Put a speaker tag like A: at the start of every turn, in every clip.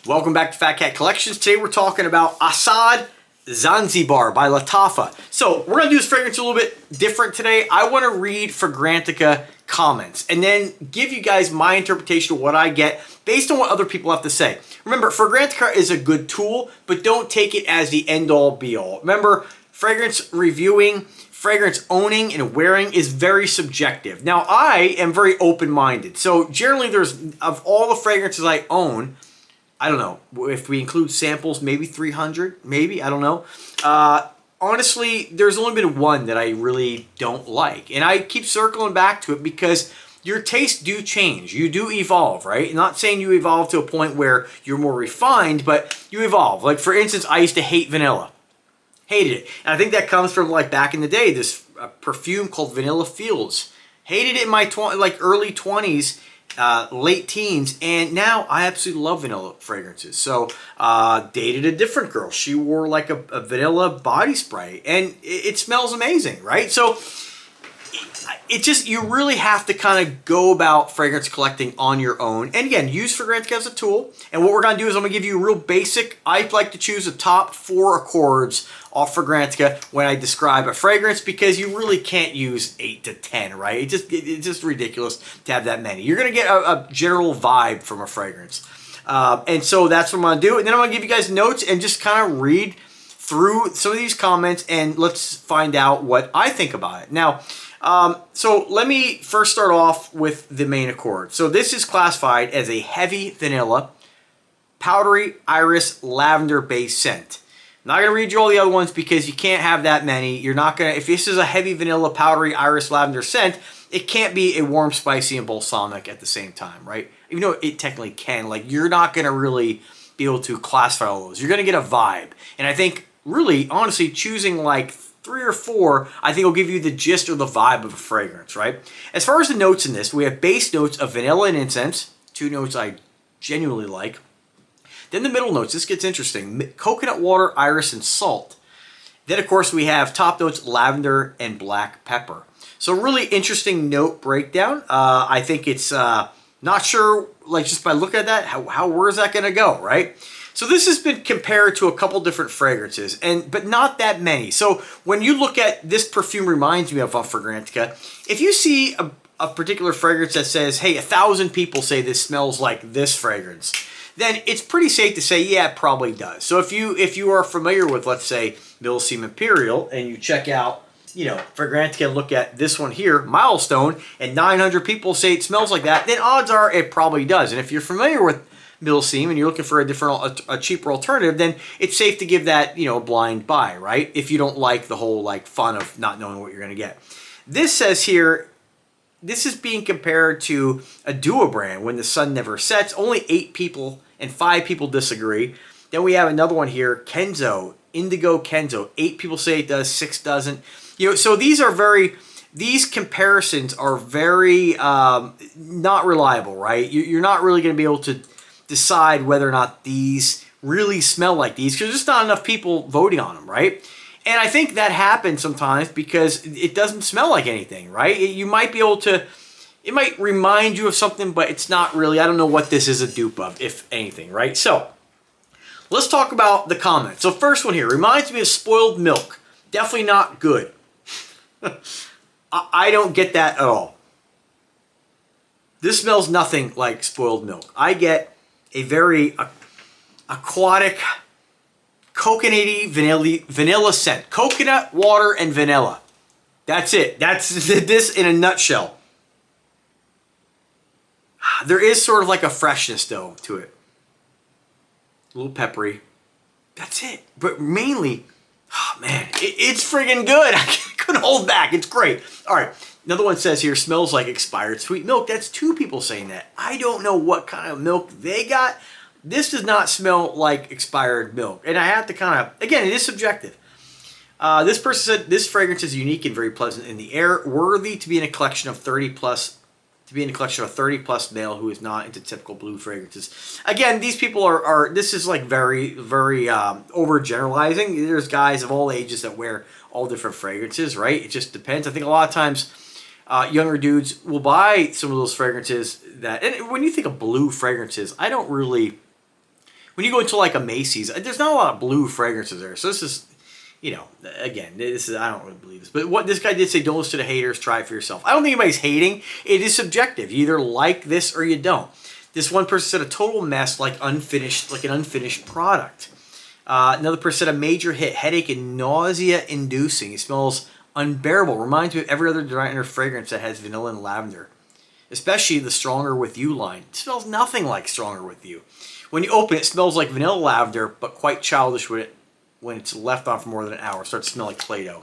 A: Welcome back to Fat Cat Collections. Today we're talking about Asad Zanzibar by Lattafa. So we're going to do this fragrance a little bit different today. I want to read Fragrantica comments and then give you guys my interpretation of what I get based on what other people have to say. Remember, Fragrantica is a good tool, but don't take it as the end-all be-all. Remember, fragrance reviewing, fragrance owning and wearing is very subjective. Now, I am very open-minded. So generally, of all the fragrances I own, I don't know, if we include samples, maybe 300, maybe, I don't know. Honestly, there's only been one that I really don't like. And I keep circling back to it because your tastes do change. You do evolve, right? I'm not saying you evolve to a point where you're more refined, but you evolve. Like, for instance, I used to hate vanilla. Hated it. And I think that comes from, like, back in the day, this perfume called Vanilla Fields. Hated it in my early 20s. Late teens, and now I absolutely love vanilla fragrances. So dated a different girl. She wore like a vanilla body spray and it smells amazing, right? So it just, you really have to kind of go about fragrance collecting on your own. And again, use Fragrantica as a tool. And what we're going to do is I'm going to give you a real basic, I like to choose the top 4 accords off Fragrantica when I describe a fragrance, because you really can't use 8 to 10, right? It's just ridiculous to have that many. You're going to get a general vibe from a fragrance. And so that's what I'm going to do. And then I'm going to give you guys notes and just kind of read through some of these comments and let's find out what I think about it. Now, so let me first start off with the main accord. So this is classified as a heavy vanilla, powdery iris, lavender-based scent. I'm not going to read you all the other ones because you can't have that many. You're not going to, if this is a heavy vanilla, powdery iris, lavender scent, it can't be a warm, spicy, and balsamic at the same time, right? Even though it technically can. Like, you're not going to really be able to classify all those. You're going to get a vibe. And I think, really, honestly, choosing like 3 or 4, I think will give you the gist or the vibe of a fragrance, right? As far as the notes in this, we have base notes of vanilla and incense, 2 notes I genuinely like. Then the middle notes, this gets interesting, coconut water, iris, and salt. Then, of course, we have top notes, lavender and black pepper. So really interesting note breakdown. I think it's not sure, like just by looking at that, where is that going to go, right? So this has been compared to a couple different fragrances, but not that many. So when you look at this perfume, reminds me of Fragrantica. If you see a particular fragrance that says, hey, 1,000 people say this smells like this fragrance, then it's pretty safe to say, yeah, it probably does. So if you are familiar with, let's say, Milsim Imperial, and you check out, you know, Fragrantica and look at this one here, Milestone, and 900 people say it smells like that, then odds are it probably does. And if you're familiar with Milsim and you're looking for a cheaper alternative, then it's safe to give that, you know, a blind buy, right? If you don't like the whole like fun of not knowing what you're going to get. This says here, this is being compared to a duo brand, When the Sun Never Sets. Only 8 people and 5 people disagree. Then we have another one here, Kenzo, Indigo Kenzo. 8 people say it does, 6 doesn't. You know, so these comparisons are very not reliable, right? You're not really going to be able to decide whether or not these really smell like these because there's just not enough people voting on them, right? And I think that happens sometimes because it doesn't smell like anything, right? You might be able to, it might remind you of something, but it's not really. I don't know what this is a dupe of, if anything, right? So let's talk about the comments. So first one here, reminds me of spoiled milk. Definitely not good. I don't get that at all. This smells nothing like spoiled milk. I get a very aquatic, coconutty vanilla scent. Coconut, water, and vanilla. That's it. That's this in a nutshell. There is sort of like a freshness, though, to it. A little peppery. That's it. But mainly, oh, man, it's friggin' good. I couldn't hold back. It's great. All right. Another one says here, smells like expired sweet milk. That's 2 people saying that. I don't know what kind of milk they got. This does not smell like expired milk. And I have to kind of, again, it is subjective. This person said, this fragrance is unique and very pleasant in the air, worthy to be in a collection of 30 plus male who is not into typical blue fragrances. Again, these people are this is like very, very overgeneralizing. There's guys of all ages that wear all different fragrances, right? It just depends. I think a lot of times younger dudes will buy some of those fragrances that, and when you think of blue fragrances, I don't really when you go into like a Macy's, there's not a lot of blue fragrances there. So this is, you know, again, this is, I don't really believe this. But what this guy did say, don't listen to haters, try it for yourself. I don't think anybody's hating. It is subjective. You either like this or you don't. This one person said a total mess, like an unfinished product. Another person said a major hit, headache and nausea inducing. It smells unbearable. Reminds me of every other designer fragrance that has vanilla and lavender. Especially the Stronger With You line. It smells nothing like Stronger With You. When you open it, it smells like vanilla lavender, but quite childish when it's left on for more than an hour. It starts to smell like Play-Doh.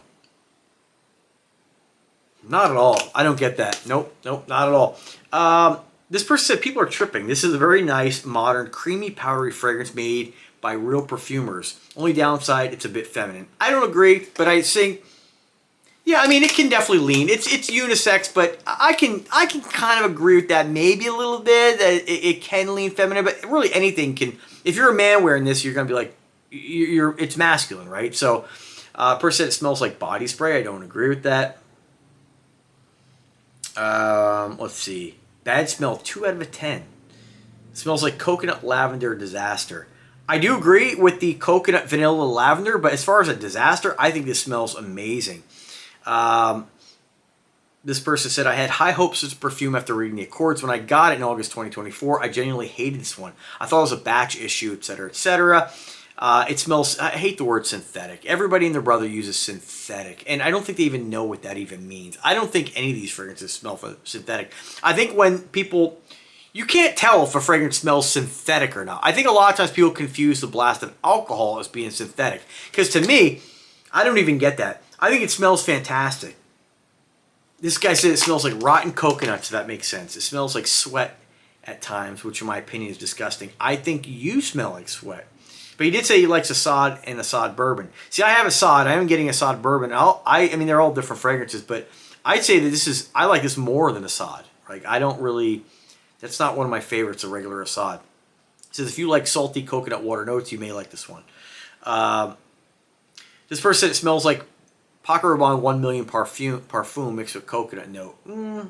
A: Not at all. I don't get that. Nope, not at all. This person said people are tripping. This is a very nice, modern, creamy, powdery fragrance made by real perfumers. Only downside, it's a bit feminine. I don't agree, but I think, yeah, I mean, it can definitely lean. It's unisex, but I can kind of agree with that maybe a little bit. That it can lean feminine, but really anything can. If you're a man wearing this, you're gonna be like, it's masculine, right? So, person said it smells like body spray. I don't agree with that. Let's see. Bad smell, 2 out of 10. It smells like coconut lavender disaster. I do agree with the coconut vanilla lavender, but as far as a disaster, I think this smells amazing. This person said, I had high hopes of this perfume after reading the Accords. When I got it in August 2024, I genuinely hated this one. I thought it was a batch issue, etc., etc. It smells, I hate the word synthetic. Everybody and their brother uses synthetic, and I don't think they even know what that even means. I don't think any of these fragrances smell synthetic. I think when people, you can't tell if a fragrance smells synthetic or not. I think a lot of times people confuse the blast of alcohol as being synthetic, because to me, I don't even get that. I think it smells fantastic. This guy said it smells like rotten coconuts, if that makes sense. It smells like sweat at times, which in my opinion is disgusting. I think you smell like sweat. But he did say he likes Asad and Asad bourbon. See, I have Asad. I am getting Asad bourbon. I mean, they're all different fragrances, but I'd say that I like this more than Asad. Like, I don't really, that's not one of my favorites, a regular Asad. He says, if you like salty coconut water notes, you may like this one. This person said it smells like Paco Rabanne 1 million parfum mixed with coconut note. Nah,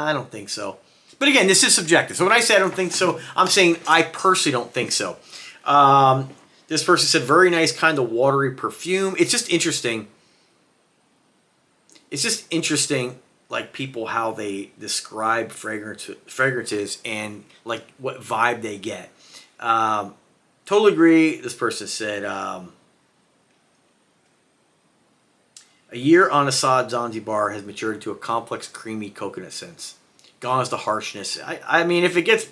A: I don't think so. But again, this is subjective. So when I say I don't think so, I'm saying I personally don't think so. This person said, very nice kind of watery perfume. It's just interesting. It's just interesting, like, people, how they describe fragrances and, like, what vibe they get. Totally agree. This person said, a year on Asad Zanzibar has matured into a complex, creamy coconut scent. Gone is the harshness. I mean, if it gets,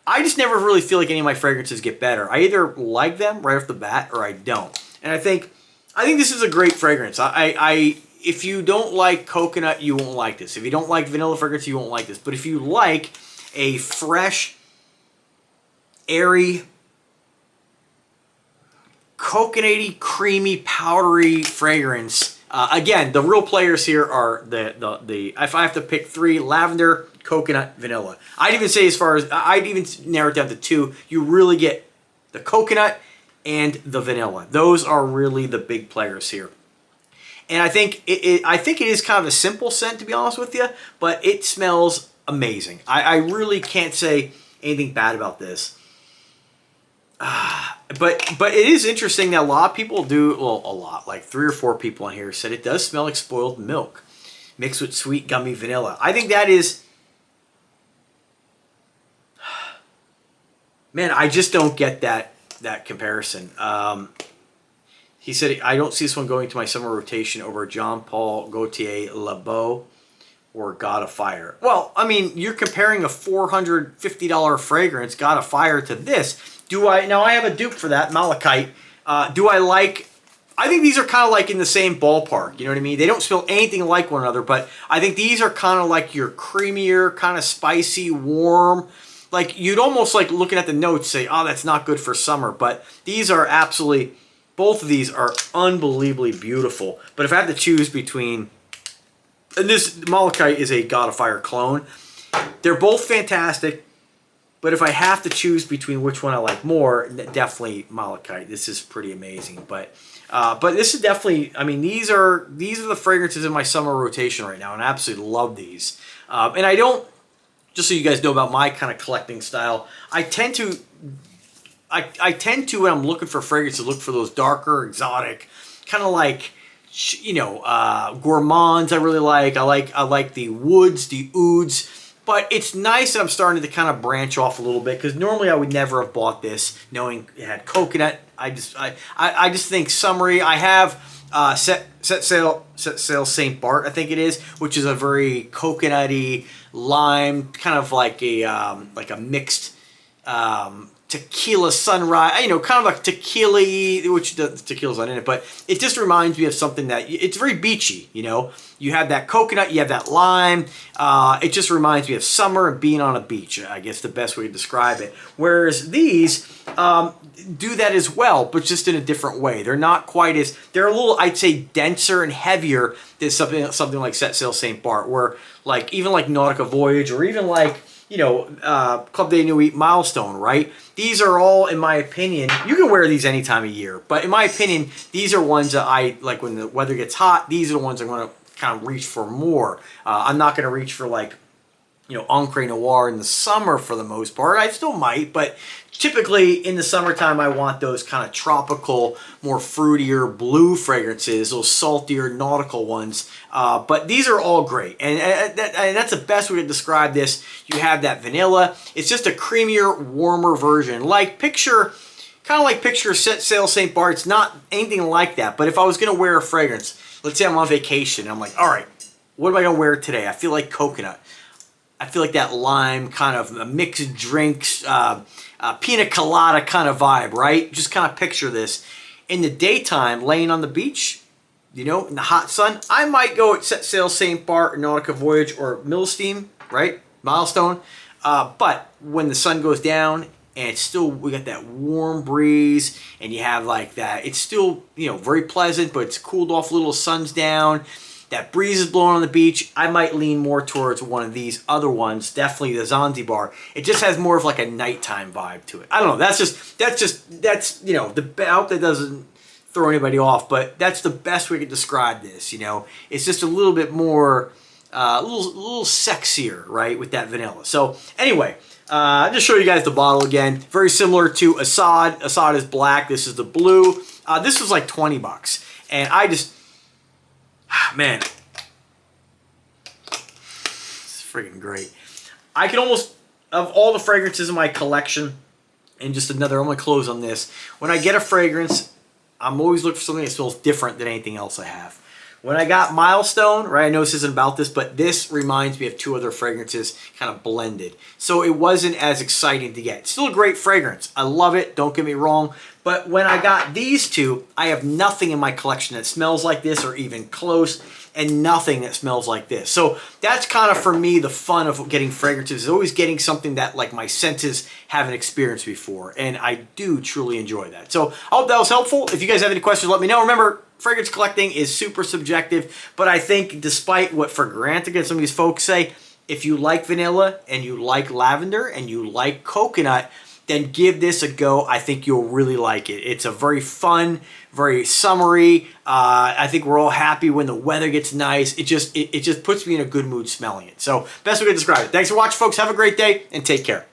A: I just never really feel like any of my fragrances get better. I either like them right off the bat or I don't. And I think this is a great fragrance. If you don't like coconut, you won't like this. If you don't like vanilla fragrance, you won't like this. But if you like a fresh, airy, coconutty, creamy, powdery fragrance. Again, the real players here are if I have to pick 3, lavender, coconut, vanilla. I'd even say I'd even narrow it down to 2. You really get the coconut and the vanilla. Those are really the big players here. And I think it is kind of a simple scent, to be honest with you, but it smells amazing. I really can't say anything bad about this. But it is interesting that a lot of people do, well, a lot, like 3 or 4 people on here said it does smell like spoiled milk mixed with sweet gummy vanilla. I think that is, man, I just don't get that comparison. He said, I don't see this one going to my summer rotation over Jean Paul Gaultier Le Beau or God of Fire. Well, I mean, you're comparing a $450 fragrance, God of Fire, to this. Now I have a dupe for that, Malachite. I think these are kind of like in the same ballpark, you know what I mean? They don't smell anything like one another, but I think these are kind of like your creamier, kind of spicy, warm. Like, you'd almost like looking at the notes say, oh, that's not good for summer. But these are absolutely, both of these are unbelievably beautiful. But if I have to choose between, and this Malachite is a God of Fire clone. They're both fantastic. But if I have to choose between which one I like more, definitely Malachite. This is pretty amazing. But this is definitely, I mean, these are the fragrances in my summer rotation right now, and I absolutely love these. And I don't, just so you guys know about my kind of collecting style, I tend to when I'm looking for fragrances, look for those darker, exotic, kind of like, you know, gourmands. I really like. I like the woods, the ouds. But it's nice that I'm starting to kind of branch off a little bit, because normally I would never have bought this knowing it had coconut. I just think summery. I have Set Sail Saint Bart, I think it is, which is a very coconutty lime, kind of like a mixed tequila sunrise, you know, kind of like tequila, which the tequila's not in it, but it just reminds me of something that, it's very beachy, you know. You have that coconut, you have that lime. It just reminds me of summer and being on a beach, I guess the best way to describe it. Whereas these do that as well, but just in a different way. They're not quite as, they're a little, I'd say, denser and heavier than something like Set Sail Saint Bart, where like even like Nautica Voyage, or even like, you know, Club de Nuit Milestone, right? These are all, in my opinion, you can wear these any time of year, but in my opinion, these are ones that I like when the weather gets hot. These are the ones I'm going to kind of reach for more. I'm not going to reach for like, you know, Encre Noir in the summer for the most part. I still might, but typically in the summertime, I want those kind of tropical, more fruitier blue fragrances, those saltier nautical ones. But these are all great. And that's the best way to describe this. You have that vanilla. It's just a creamier, warmer version. Like picture Set Sail Saint Bart. It's not anything like that. But if I was going to wear a fragrance, let's say I'm on vacation, I'm like, all right, what am I going to wear today? I feel like coconut. I feel like that lime kind of a mixed drinks, pina colada kind of vibe, right? Just kind of picture this. In the daytime, laying on the beach, you know, in the hot sun, I might go at Set Sail Saint Bart, or Nautica Voyage, or Milstone, right? Milestone. But when the sun goes down, and it's still, we got that warm breeze, and you have like that, it's still, you know, very pleasant, but it's cooled off a little, sun's down. That breeze is blowing on the beach. I might lean more towards one of these other ones, definitely the Zanzibar. It just has more of like a nighttime vibe to it. I don't know. That's you know, I hope that doesn't throw anybody off, but that's the best way to describe this. You know, it's just a little bit more, a little sexier, right, with that vanilla. So anyway, I'll just show you guys the bottle again. Very similar to Asad. Asad is black. This is the blue. This was like 20 bucks, and I just. Man, it's freaking great. I can almost, of all the fragrances in my collection, and just another, I'm going to close on this. When I get a fragrance, I'm always looking for something that smells different than anything else I have. When I got Milestone, right, I know this isn't about this, but this reminds me of two other fragrances kind of blended. So it wasn't as exciting to get. Still a great fragrance. I love it, don't get me wrong. But when I got these two, I have nothing in my collection that smells like this or even close, and nothing that smells like this. So that's kind of, for me, the fun of getting fragrances, is always getting something that like my senses haven't experienced before. And I do truly enjoy that. So I hope that was helpful. If you guys have any questions, let me know. Remember, fragrance collecting is super subjective, but I think despite what Fragrantica and some of these folks say, if you like vanilla and you like lavender and you like coconut, then give this a go. I think you'll really like it. It's a very fun, very summery. I think we're all happy when the weather gets nice. It just puts me in a good mood smelling it. So best way to describe it. Thanks for watching, folks. Have a great day and take care.